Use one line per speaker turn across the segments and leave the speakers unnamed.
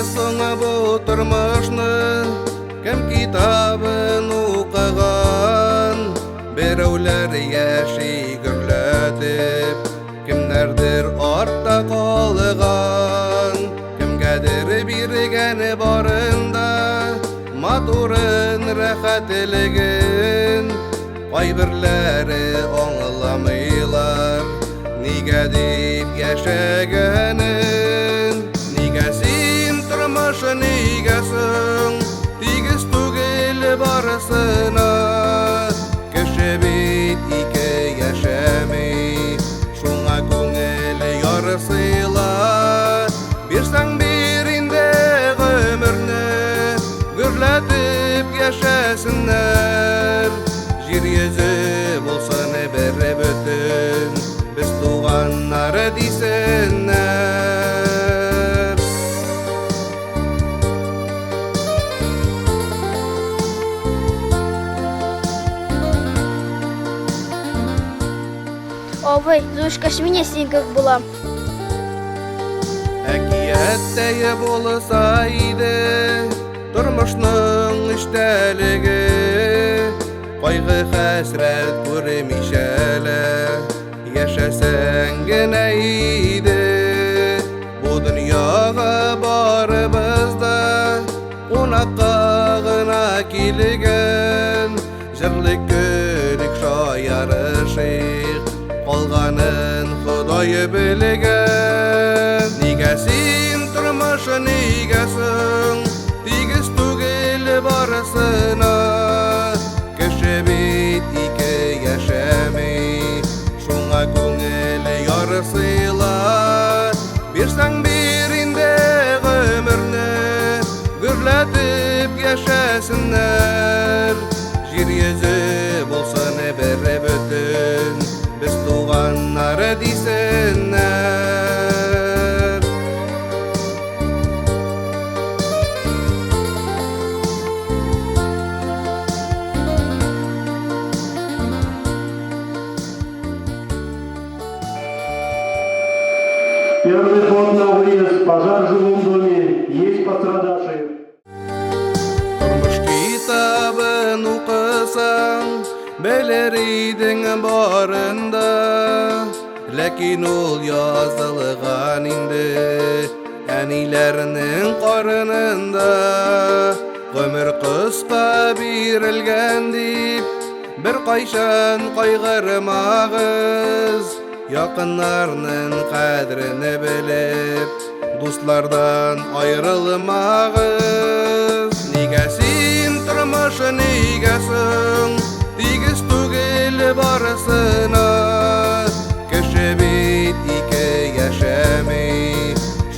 соңы бұл тұрмышны кім китабын оқыған, біреулер яши гүрләтіп, кімдердір артта қалған, кімгәдір биргәне барында матурын рәхәтлеген, кайберләре аңламыйлар нигә дип яшәгәнен. Нигә син тормышы нигәсең тигез түгел барысына, кеше бит ике яшәми, шуңа күңел ярсыйла. Бирсәң бир инде гомерне, гөрләтеп яшәсеннәр. Җир йөзе булсын бер бөтен, без туганнары дисеннәр.
Абый, Зуюшкаш, менә син как була.
Әкияттәе булса иде тормышның эчтәлеге, кайгы хәсрәт күрмичәлә яшәсәң генә иде. Бу дөньяга барыбыз да кунакка гына килгән, җырлы көлек шаярышыйк, калганын Ходай белгән. Нигә син тормышы нигәсең тигез түгел барысына, кеше бит ике яшәми, шуңа күңел ярсыйла. Бирсәң бир инде гомерне, гөрләтеп яшәсеннәр. Җир йөзе булсын бер бөтен, без туганнары дисеннәр.
Первый ход на выезд. Пожар в жилом доме. Есть пострадавшие.
Тормыш китабын укысаң, белер идең барында, ләкин ул язылган инде әниләрнең карынында. Гомер кыска бирелгән дип бер кайчан кайгырмагыз, якыннарның кадрене белеп дуслардан аерылмагыз. Нигә син тормышы нигәсең тигез түгел барысына, кеше бит ике яшәми,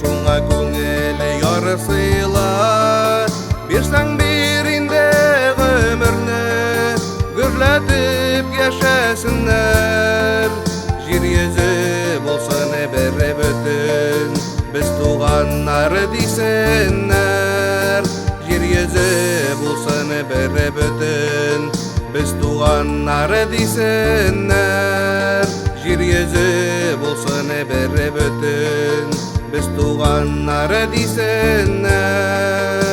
шуңа күңел ярсыйла. Бирсәң бир инде гомерне, гөрләтеп яшәсеннәр. Җир йөзе булсын бер бөтен, без туганнары дисеннәр. Җир йөзе булсын бер бөтен, без туганнары дисеннәр. Җир йөзе булсын бер бөтен, без туганнары дисеннәр.